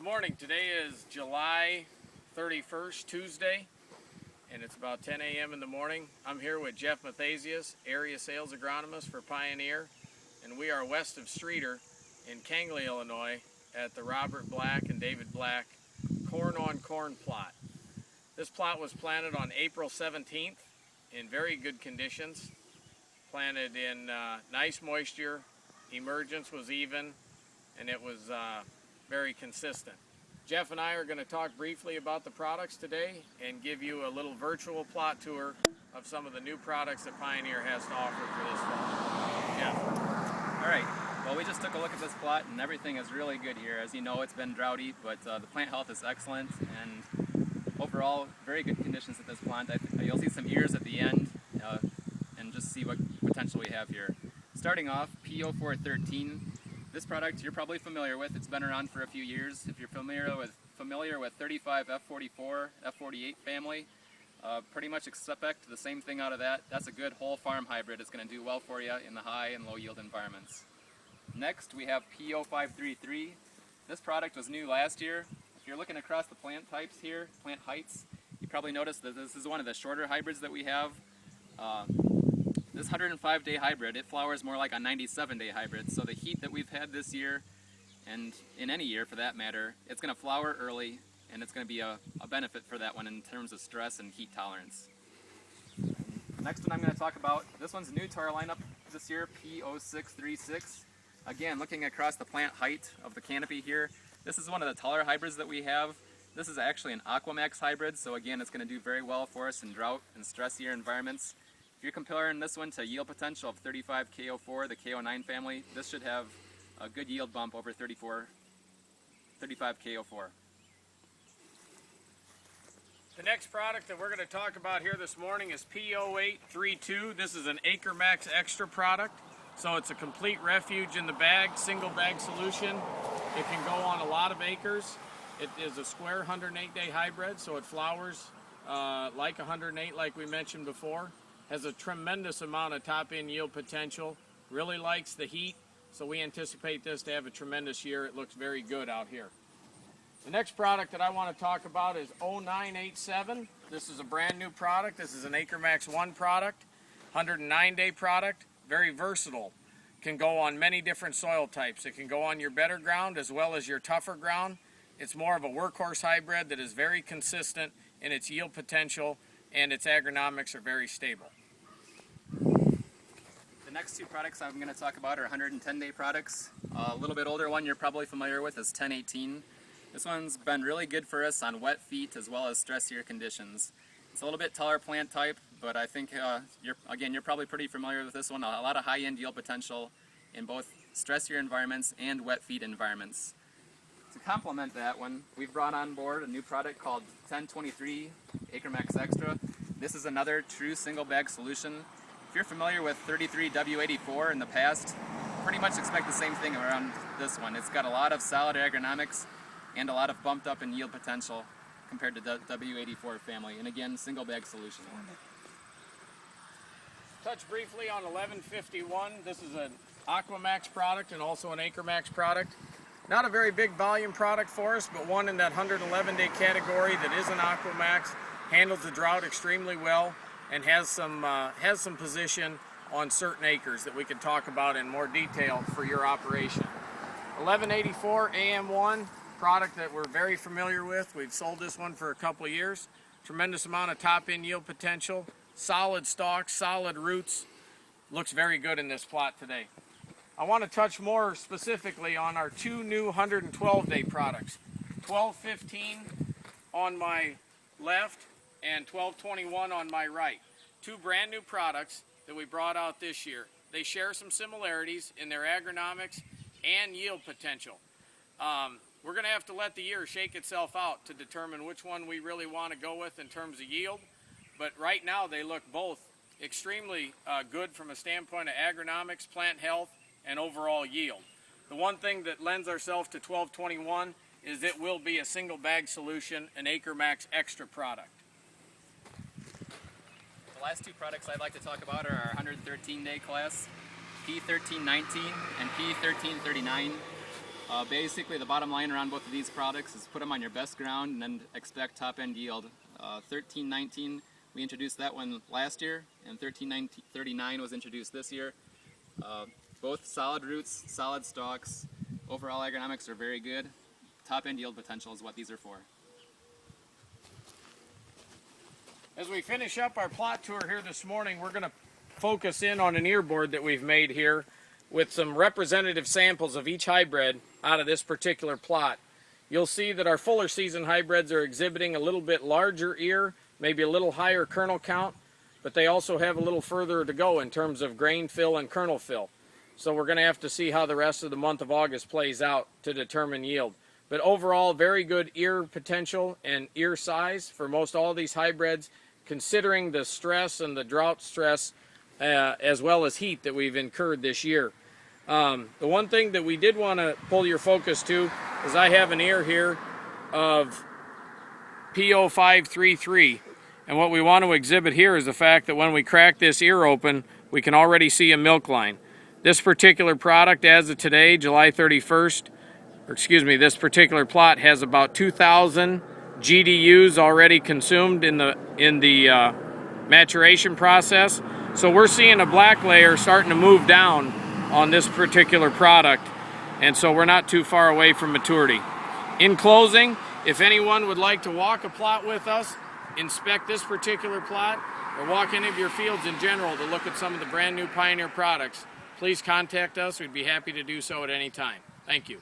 Good morning. Today is July 31st, Tuesday, and it's about 10 a.m. in the morning. I'm here with Jeff Mathasius, Area Sales Agronomist for Pioneer, and we are west of Streator in Kangley, Illinois, at the Robert Black and David Black corn-on-corn plot. This plot was planted on April 17th in very good conditions, planted in nice moisture, emergence was even, and it was very consistent. Jeff and I are going to talk briefly about the products today and give you a little virtual plot tour of some of the new products that Pioneer has to offer for this fall. Jeff. All right, well, we just took a look at this plot and everything is really good here. As you know, it's been droughty, but the plant health is excellent and overall very good conditions at this plant. You'll see some ears at the end and just see what potential we have here. Starting off, P0413. This product you're probably familiar with. It's been around for a few years. If you're familiar with 35 F44, F48 family, pretty much expect the same thing out of that. That's a good whole farm hybrid. It's going to do well for you in the high and low yield environments. Next we have P0533. This product was new last year. If you're looking across the plant types here, plant heights, you probably noticed that this is one of the shorter hybrids that we have. This 105-day hybrid, it flowers more like a 97-day hybrid, so the heat that we've had this year, and in any year for that matter, it's going to flower early, and it's going to be a benefit for that one in terms of stress and heat tolerance. Next one I'm going to talk about, this one's new to our lineup this year, P0636. Again, looking across the plant height of the canopy here, this is one of the taller hybrids that we have. This is actually an Aquamax hybrid, so again, it's going to do very well for us in drought and stressier environments. If you're comparing this one to yield potential of 35 K04, the K09 family, this should have a good yield bump over 35 K04. The next product that we're going to talk about here this morning is P0832. This is an AcreMax Extra product. So it's a complete refuge in the bag, single bag solution. It can go on a lot of acres. It is a square 108-day hybrid, so it flowers like 108 like we mentioned before. Has a tremendous amount of top-end yield potential, really likes the heat, so we anticipate this to have a tremendous year. It looks very good out here. The next product that I want to talk about is 0987. This is a brand new product. This is an AcreMax 1 product, 109-day product, very versatile. Can go on many different soil types. It can go on your better ground as well as your tougher ground. It's more of a workhorse hybrid that is very consistent in its yield potential, and its agronomics are very stable. The next two products I'm going to talk about are 110-day products. A little bit older one you're probably familiar with is 1018. This one's been really good for us on wet feet as well as stressier conditions. It's a little bit taller plant type, but I think you're probably pretty familiar with this one. A lot of high-end yield potential in both stressier environments and wet feet environments. To complement that one, we've brought on board a new product called 1023 AcreMax Extra. This is another true single bag solution. If you're familiar with 33 W84 in the past, pretty much expect the same thing around this one. It's got a lot of solid agronomics and a lot of bumped up in yield potential compared to the W84 family, and again, single bag solution. Touch briefly on 1151. This is an Aquamax product and also an AcreMax product. Not a very big volume product for us, but one in that 111-day category that is an Aquamax, handles the drought extremely well, and has some position on certain acres that we can talk about in more detail for your operation. 1184 AM1, product that we're very familiar with. We've sold this one for a couple of years. Tremendous amount of top-end yield potential, solid stalks, solid roots. Looks very good in this plot today. I want to touch more specifically on our two new 112-day products, 1215 on my left and 1221 on my right. Two brand new products that we brought out this year. They share some similarities in their agronomics and yield potential. We're going to have to let the year shake itself out to determine which one we really want to go with in terms of yield, but right now they look both extremely good from a standpoint of agronomics, plant health, and overall yield. The one thing that lends ourselves to 1221 is it will be a single bag solution, an AcreMax Extra product. The last two products I'd like to talk about are our 113-day class, P1319 and P1339. Basically, the bottom line around both of these products is put them on your best ground and then expect top-end yield. 1319, we introduced that one last year, and 1339 was introduced this year. Both solid roots, solid stalks. Overall agronomics are very good. Top-end yield potential is what these are for. As we finish up our plot tour here this morning, we're going to focus in on an ear board that we've made here with some representative samples of each hybrid out of this particular plot. You'll see that our fuller season hybrids are exhibiting a little bit larger ear, maybe a little higher kernel count, but they also have a little further to go in terms of grain fill and kernel fill. So we're going to have to see how the rest of the month of August plays out to determine yield. But overall, very good ear potential and ear size for most all these hybrids, considering the stress and the drought stress as well as heat that we've incurred this year. The one thing that we did want to pull your focus to is I have an ear here of P0533, and what we want to exhibit here is the fact that when we crack this ear open, we can already see a milk line. This particular product, as of today, July 31st, this particular plot has about 2,000 GDUs already consumed in the maturation process. So we're seeing a black layer starting to move down on this particular product, and so we're not too far away from maturity. In closing, if anyone would like to walk a plot with us, inspect this particular plot, or walk any of your fields in general to look at some of the brand new Pioneer products, please contact us. We'd be happy to do so at any time. Thank you.